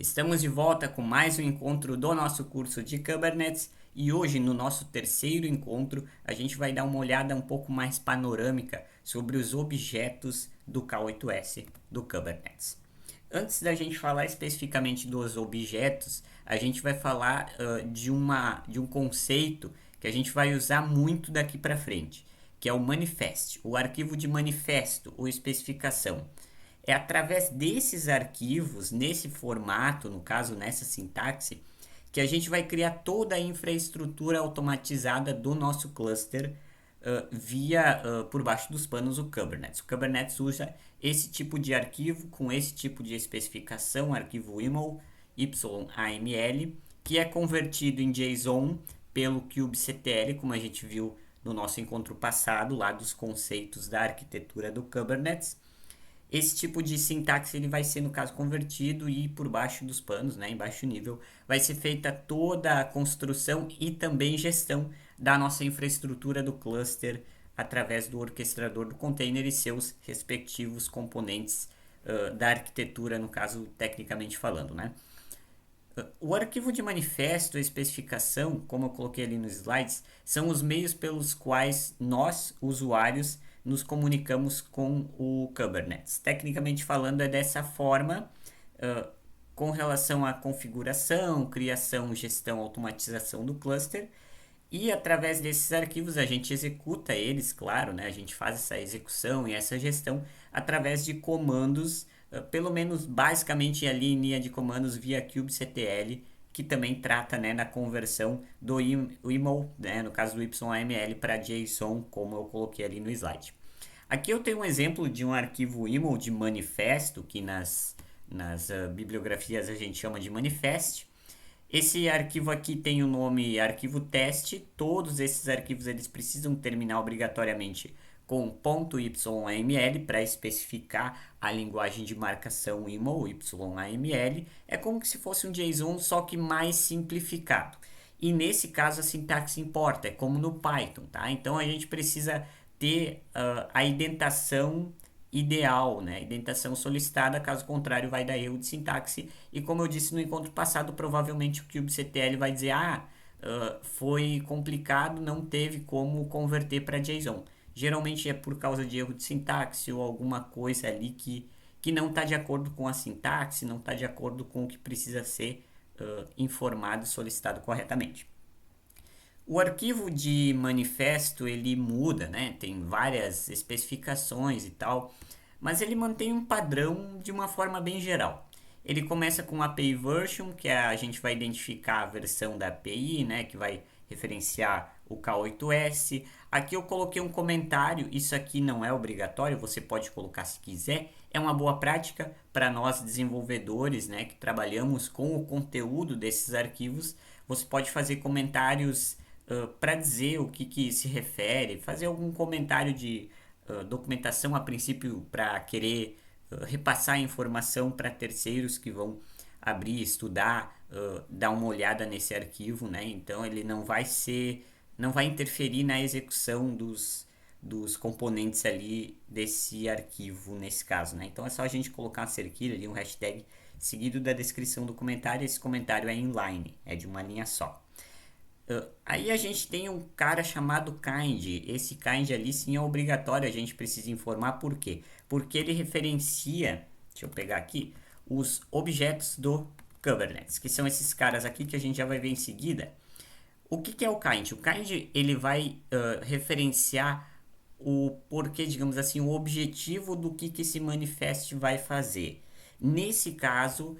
Estamos de volta com mais um encontro do nosso curso de Kubernetes e hoje, no nosso terceiro encontro, a gente vai dar uma olhada um pouco mais panorâmica sobre os objetos do K8s do Kubernetes. Antes da gente falar especificamente dos objetos, a gente vai falar de um conceito que a gente vai usar muito daqui para frente, que é o manifest, o arquivo de manifesto ou especificação. É através desses arquivos, nesse formato, no caso nessa sintaxe, que a gente vai criar toda a infraestrutura automatizada do nosso cluster via por baixo dos panos o Kubernetes. O Kubernetes usa esse tipo de arquivo com esse tipo de especificação, arquivo YAML, YAML, que é convertido em JSON pelo kubectl, como a gente viu no nosso encontro passado, lá dos conceitos da arquitetura do Kubernetes. Esse tipo de sintaxe ele vai ser, no caso, convertido e por baixo dos panos, né, em baixo nível, vai ser feita toda a construção e também gestão da nossa infraestrutura do cluster através do orquestrador do container e seus respectivos componentes da arquitetura, no caso, tecnicamente falando, né? O arquivo de manifesto, a especificação, como eu coloquei ali nos slides, são os meios pelos quais nós, usuários, nos comunicamos com o Kubernetes. Tecnicamente falando, é dessa forma, com relação à configuração, criação, gestão, automatização do cluster. E através desses arquivos a gente executa eles, claro, né? A gente faz essa execução e essa gestão através de comandos, pelo menos basicamente ali em linha de comandos via kubectl, que também trata, né, da conversão do YAML, né, no caso do YAML para JSON, como eu coloquei ali no slide. Aqui eu tenho um exemplo de um arquivo YAML de manifesto, que nas bibliografias a gente chama de manifest. Esse arquivo aqui tem o nome arquivo teste. Todos esses arquivos eles precisam terminar obrigatoriamente com .yml para especificar a linguagem de marcação YAML, YAML. É como se fosse um JSON, só que mais simplificado. E nesse caso a sintaxe importa, é como no Python, tá? Então a gente precisa ter a indentação ideal, né? Indentação solicitada, caso contrário vai dar erro de sintaxe. E como eu disse no encontro passado, provavelmente o kubectl vai dizer, foi complicado, não teve como converter para JSON. Geralmente é por causa de erro de sintaxe ou alguma coisa ali que não está de acordo com a sintaxe, não está de acordo com o que precisa ser informado e solicitado corretamente. O arquivo de manifesto ele muda, né? Tem várias especificações e tal, mas ele mantém um padrão de uma forma bem geral. Ele começa com API version, que a gente vai identificar a versão da API, né? Que vai referenciar o K8s. Aqui eu coloquei um comentário, isso aqui não é obrigatório, você pode colocar se quiser. É uma boa prática para nós desenvolvedores, né? Que trabalhamos com o conteúdo desses arquivos. Você pode fazer comentários para dizer o que se refere, fazer algum comentário de documentação a princípio para querer repassar a informação para terceiros que vão abrir, estudar, dar uma olhada nesse arquivo, né? Então ele não vai interferir na execução dos componentes ali desse arquivo nesse caso, né? Então é só a gente colocar uma cerquilha ali, um hashtag seguido da descrição do comentário. Esse comentário é inline, é de uma linha só. Aí a gente tem um cara chamado kind. Esse kind ali sim é obrigatório, a gente precisa informar por quê? Porque ele referencia, deixa eu pegar aqui, os objetos do Kubernetes, que são esses caras aqui que a gente já vai ver em seguida. O que é o kind? O kind ele vai referenciar o porquê, digamos assim, o objetivo do que esse manifesto vai fazer. Nesse caso,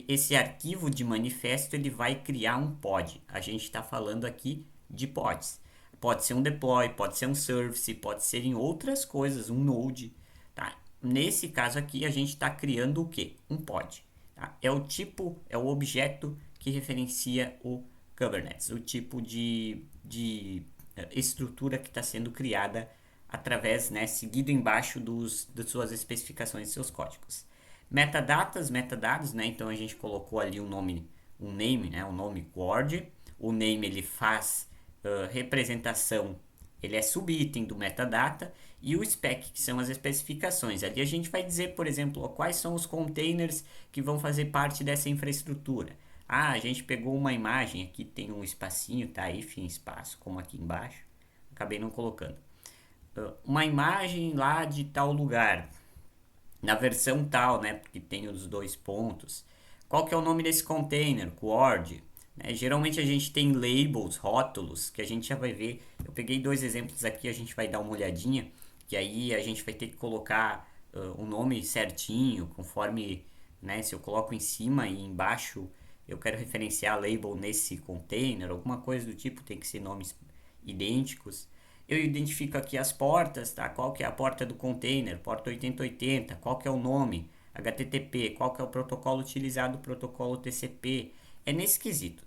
esse arquivo de manifesto ele vai criar um pod. A gente está falando aqui de pods. Pode ser um deploy, pode ser um service, pode ser em outras coisas, um node. Tá? Nesse caso aqui, a gente está criando o que? Um pod. Tá? É o tipo, é o objeto que referencia o Kubernetes, o tipo de estrutura que está sendo criada através, né, seguido embaixo das suas especificações e seus códigos. Metadatas, metadados, né, então a gente colocou ali um nome, um name, né, um nome Word. O name ele faz representação ele é subitem do metadata, e o spec, que são as especificações. Ali a gente vai dizer, por exemplo, quais são os containers que vão fazer parte dessa infraestrutura. Ah, a gente pegou uma imagem, aqui tem um espacinho, tá? Hífen espaço, como aqui embaixo. Acabei não colocando. Uma imagem lá de tal lugar, na versão tal, né? Porque tem os dois pontos. Qual que é o nome desse container? Coord. Né? Geralmente a gente tem labels, rótulos, que a gente já vai ver. Eu peguei dois exemplos aqui, a gente vai dar uma olhadinha, que aí a gente vai ter que colocar o nome certinho, conforme, né? Se eu coloco em cima e embaixo, eu quero referenciar label nesse container, alguma coisa do tipo, tem que ser nomes idênticos. Eu identifico aqui as portas, tá? Qual que é a porta do container? Porta 8080, qual que é o nome? HTTP, qual que é o protocolo utilizado? Protocolo TCP. É nesse quesito.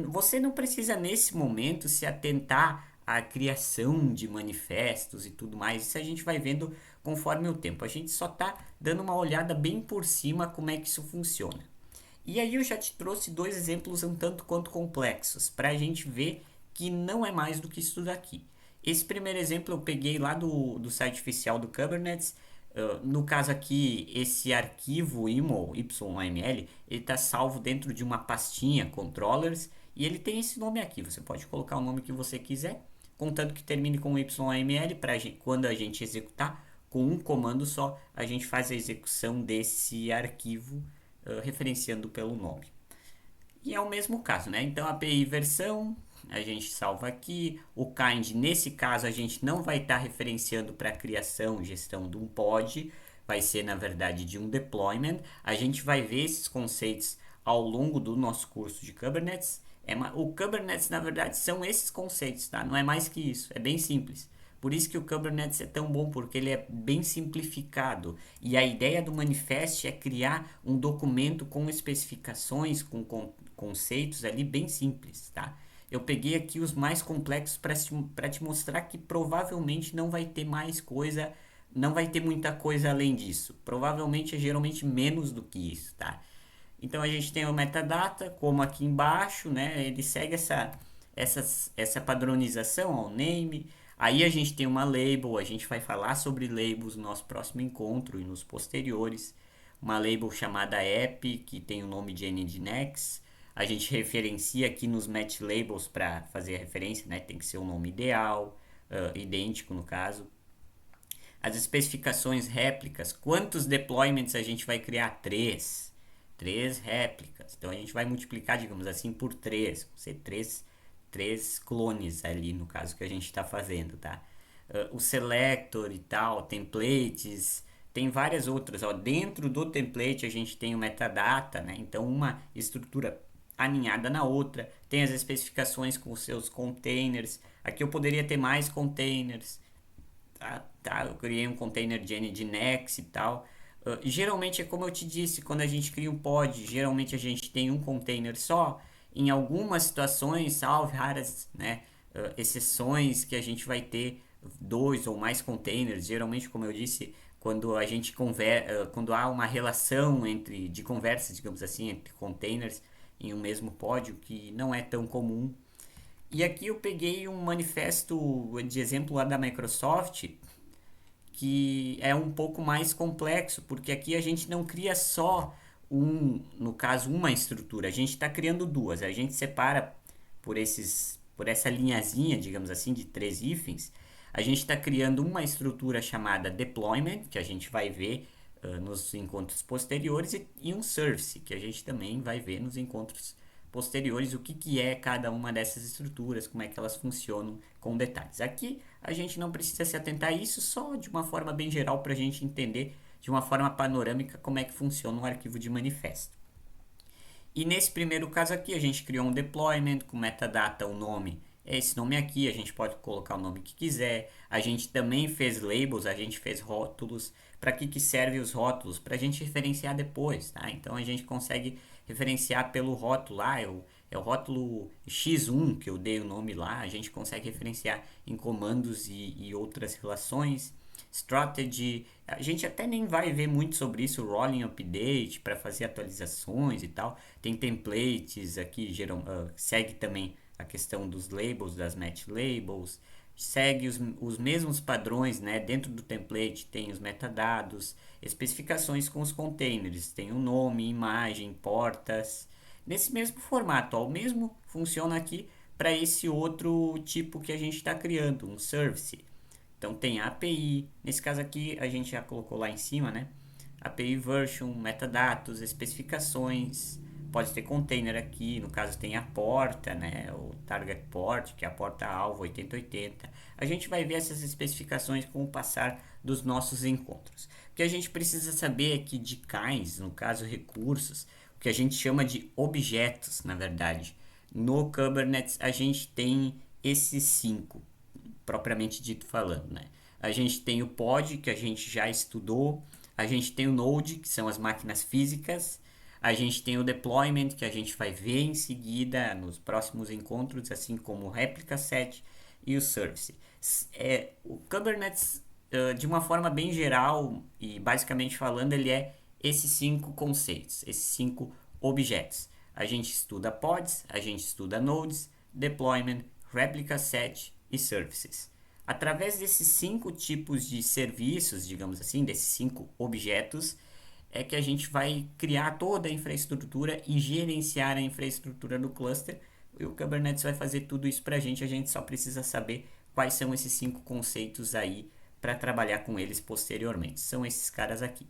Você não precisa nesse momento se atentar à criação de manifestos e tudo mais. Isso a gente vai vendo conforme o tempo. A gente só está dando uma olhada bem por cima como é que isso funciona. E aí eu já te trouxe dois exemplos um tanto quanto complexos para a gente ver que não é mais do que isso daqui. Esse primeiro exemplo eu peguei lá do site oficial do Kubernetes. No caso aqui, esse arquivo YML, ele está salvo dentro de uma pastinha controllers e ele tem esse nome aqui. Você pode colocar o nome que você quiser, contanto que termine com YML para quando a gente executar com um comando só, a gente faz a execução desse arquivo referenciando pelo nome. E é o mesmo caso, né? Então, API versão, a gente salva aqui. O kind, nesse caso, a gente não vai estar referenciando para criação, gestão de um pod. Vai ser, na verdade, de um deployment. A gente vai ver esses conceitos ao longo do nosso curso de Kubernetes. O Kubernetes, na verdade, são esses conceitos, tá? Não é mais que isso. É bem simples. Por isso que o Kubernetes é tão bom, porque ele é bem simplificado. E a ideia do manifest é criar um documento com especificações, com conceitos ali bem simples, tá? Eu peguei aqui os mais complexos para te mostrar que provavelmente não vai ter mais coisa, não vai ter muita coisa além disso. Provavelmente é geralmente menos do que isso, tá? Então a gente tem o metadata, como aqui embaixo, né? Ele segue essa padronização, ó, o name. Aí a gente tem uma label, a gente vai falar sobre labels no nosso próximo encontro e nos posteriores. Uma label chamada app, que tem o nome de Nginx. A gente referencia aqui nos match labels para fazer a referência, né? Tem que ser um nome ideal, idêntico no caso. As especificações réplicas, quantos deployments a gente vai criar? Três réplicas. Então a gente vai multiplicar, digamos assim, por 3. Vão ser três clones ali no caso que a gente está fazendo, tá? O selector e tal, templates, tem várias outras. Ó. Dentro do template a gente tem o metadata, né? Então uma estrutura aninhada na outra. Tem as especificações com os seus containers. Aqui eu poderia ter mais containers. Tá, eu criei um container de Nginx e tal. Geralmente é como eu te disse, quando a gente cria um pod, geralmente a gente tem um container só. Em algumas situações, salvo raras, né, exceções que a gente vai ter dois ou mais containers. Geralmente, como eu disse, quando a gente quando há uma relação de conversa, digamos assim, entre containers em um mesmo pod, o que não é tão comum. E aqui eu peguei um manifesto de exemplo lá da Microsoft, que é um pouco mais complexo, porque aqui a gente não cria só no caso, uma estrutura, a gente está criando duas, a gente separa por essa linhazinha, digamos assim, de 3 hífens, a gente está criando uma estrutura chamada deployment, que a gente vai ver nos encontros posteriores, e um service, que a gente também vai ver nos encontros posteriores o que é cada uma dessas estruturas, como é que elas funcionam com detalhes. Aqui a gente não precisa se atentar a isso, só de uma forma bem geral para a gente entender de uma forma panorâmica como é que funciona um arquivo de manifesto. E nesse primeiro caso aqui a gente criou um deployment com metadata, o nome é esse nome aqui, a gente pode colocar o nome que quiser. A gente também fez labels, a gente fez rótulos. Para que serve os rótulos? Para a gente referenciar depois, tá? Então a gente consegue referenciar pelo rótulo lá, é o rótulo X1 que eu dei o nome lá, a gente consegue referenciar em comandos e outras relações. Strategy, a gente até nem vai ver muito sobre isso, rolling update para fazer atualizações e tal. Tem templates aqui, segue também a questão dos labels, das match labels. segue os mesmos padrões, né? Dentro do template tem os metadados, especificações com os containers, tem o nome, imagem, portas, nesse mesmo formato. Ó, o mesmo funciona aqui para esse outro tipo que a gente está criando, um service. Então tem a API, nesse caso aqui a gente já colocou lá em cima, né? API version, metadados, especificações, pode ter container aqui, no caso tem a porta, né? O target port, que é a porta-alvo 8080. A gente vai ver essas especificações com o passar dos nossos encontros. O que a gente precisa saber é que de kinds, no caso recursos, o que a gente chama de objetos, na verdade. No Kubernetes a gente tem esses 5 propriamente dito falando, né? A gente tem o pod, que a gente já estudou, a gente tem o node, que são as máquinas físicas, a gente tem o deployment, que a gente vai ver em seguida nos próximos encontros, assim como o replica set e o service. O Kubernetes, de uma forma bem geral e basicamente falando, ele é esses 5 conceitos, esses 5 objetos. A gente estuda pods, a gente estuda nodes, deployment, replica set e services. Através desses 5 tipos de serviços, digamos assim, desses 5 objetos, é que a gente vai criar toda a infraestrutura e gerenciar a infraestrutura do cluster. E o Kubernetes vai fazer tudo isso para a gente só precisa saber quais são esses 5 conceitos aí para trabalhar com eles posteriormente. São esses caras aqui.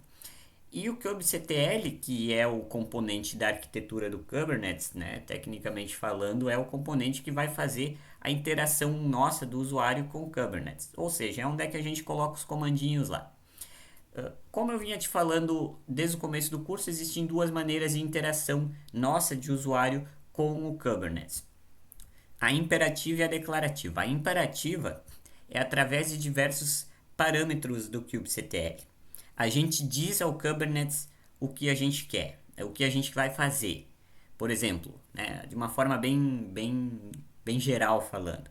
E o kubectl, que é o componente da arquitetura do Kubernetes, né, tecnicamente falando, é o componente que vai fazer a interação nossa do usuário com o Kubernetes. Ou seja, é onde é que a gente coloca os comandinhos lá. Como eu vinha te falando desde o começo do curso, existem 2 maneiras de interação nossa de usuário com o Kubernetes. A imperativa e a declarativa. A imperativa é através de diversos parâmetros do kubectl. A gente diz ao Kubernetes o que a gente quer, o que a gente vai fazer. Por exemplo, né, de uma forma bem geral falando,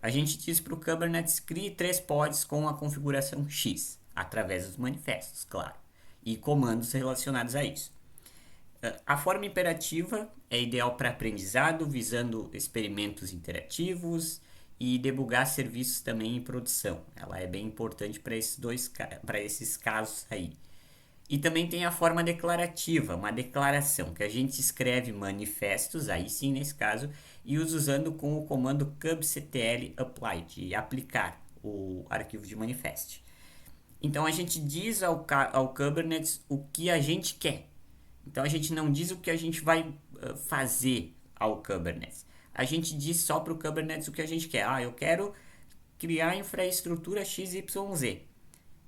a gente diz para o Kubernetes crie 3 pods com a configuração X, através dos manifestos, claro, e comandos relacionados a isso. A forma imperativa é ideal para aprendizado, visando experimentos interativos e debugar serviços também em produção. Ela é bem importante para esses casos aí. E também tem a forma declarativa, uma declaração que a gente escreve manifestos, aí sim nesse caso, e usa usando com o comando kubectl apply, de aplicar o arquivo de manifest. Então a gente diz ao Kubernetes o que a gente quer. Então a gente não diz o que a gente vai fazer ao Kubernetes. A gente diz só para o Kubernetes o que a gente quer. Eu quero criar infraestrutura XYZ.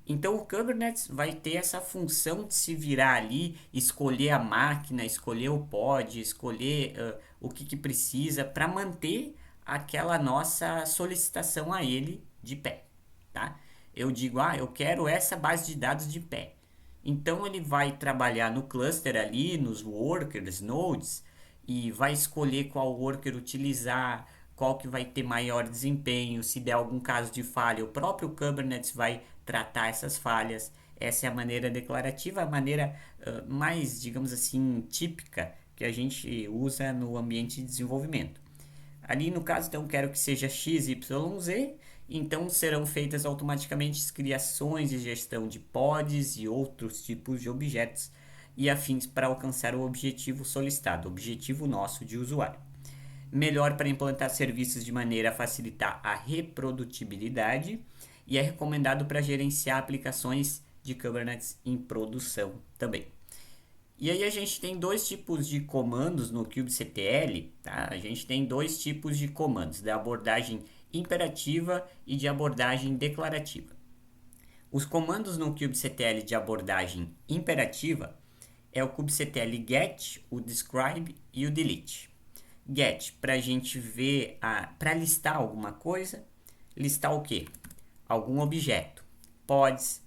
Então o Kubernetes vai ter essa função de se virar ali, escolher a máquina, escolher o pod, escolher o que precisa para manter aquela nossa solicitação a ele de pé, tá? Eu digo, eu quero essa base de dados de pé. Então ele vai trabalhar no cluster ali, nos workers, nodes, e vai escolher qual worker utilizar, qual que vai ter maior desempenho, se der algum caso de falha, o próprio Kubernetes vai tratar essas falhas. Essa é a maneira declarativa, a maneira mais, digamos assim, típica que a gente usa no ambiente de desenvolvimento. Ali no caso, então, quero que seja XYZ, então serão feitas automaticamente criações e gestão de pods e outros tipos de objetos e afins para alcançar o objetivo solicitado, o objetivo nosso de usuário. Melhor para implantar serviços de maneira a facilitar a reprodutibilidade e é recomendado para gerenciar aplicações de Kubernetes em produção também. E aí a gente tem 2 tipos de comandos no kubectl, tá? A gente tem 2 tipos de comandos, da abordagem imperativa e de abordagem declarativa. Os comandos no kubectl de abordagem imperativa é o kubectl get, o describe e o delete. Get, para a gente ver, para listar alguma coisa, listar o quê? Algum objeto, pods,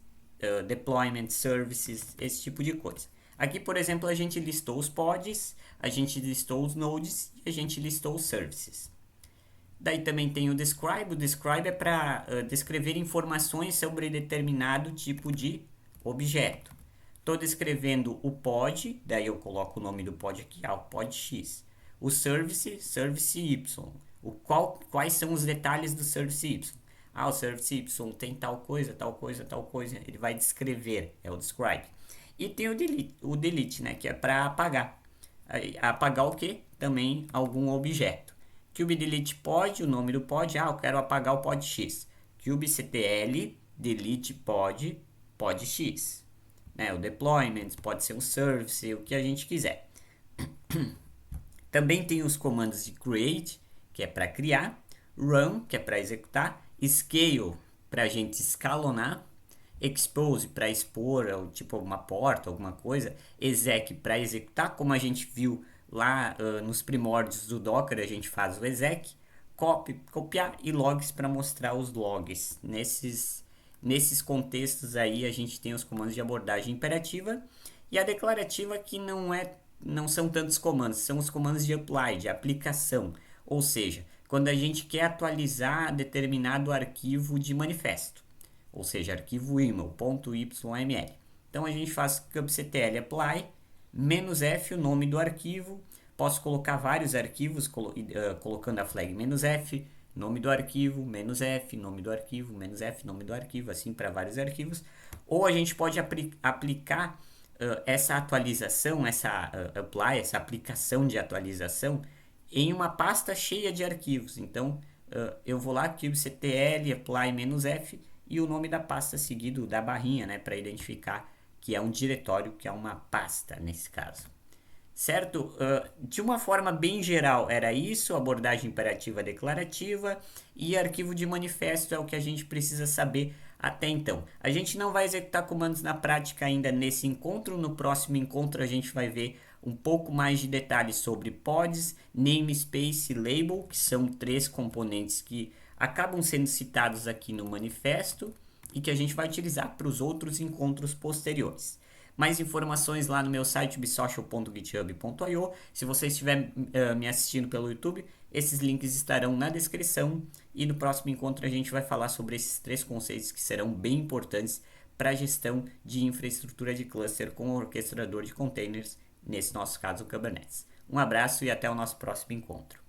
deployment, services, esse tipo de coisa. Aqui, por exemplo, a gente listou os pods, a gente listou os nodes e a gente listou os services. Daí também tem o describe. O describe é para descrever informações sobre determinado tipo de objeto. Estou descrevendo o pod, daí eu coloco o nome do pod aqui, o pod X. O service Y. Quais são os detalhes do service Y? Ah, o service Y tem tal coisa, tal coisa, tal coisa. Ele vai descrever, é o describe. E tem o delete, né, que é para apagar. Apagar o que? Também algum objeto. Delete pod, o nome do pod, eu quero apagar o pod X. kubectl delete pod X. Né, o deployment pode ser um service, o que a gente quiser. Também tem os comandos de create, que é para criar, run, que é para executar, scale, para a gente escalonar, expose, para expor, tipo uma porta, alguma coisa, exec, para executar, como a gente viu lá nos primórdios do Docker, a gente faz o exec, copy, copiar e logs para mostrar os logs. Nesses contextos aí a gente tem os comandos de abordagem imperativa e a declarativa, que não são tantos comandos, são os comandos de apply, de aplicação. Ou seja, quando a gente quer atualizar determinado arquivo de manifesto, ou seja, arquivo .yml. Então a gente faz kubectl apply -f, o nome do arquivo. Posso colocar vários arquivos colocando a flag -f, nome do arquivo, -f, nome do arquivo, -f, nome do arquivo, assim para vários arquivos. Ou a gente pode aplicar essa atualização, essa apply, essa aplicação de atualização em uma pasta cheia de arquivos. Então eu vou lá, kubectl apply -f e o nome da pasta seguido da barrinha, né, para identificar que é um diretório, que é uma pasta nesse caso. Certo? De uma forma bem geral, era isso, abordagem imperativa declarativa, e arquivo de manifesto é o que a gente precisa saber até então. A gente não vai executar comandos na prática ainda nesse encontro. No próximo encontro a gente vai ver um pouco mais de detalhes sobre pods, namespace e label, que são 3 componentes que acabam sendo citados aqui no manifesto e que a gente vai utilizar para os outros encontros posteriores. Mais informações lá no meu site ubsocial.github.io. Se você estiver me assistindo pelo YouTube, esses links estarão na descrição. E no próximo encontro a gente vai falar sobre esses 3 conceitos que serão bem importantes para a gestão de infraestrutura de cluster com o orquestrador de containers, nesse nosso caso o Kubernetes. Um abraço e até o nosso próximo encontro.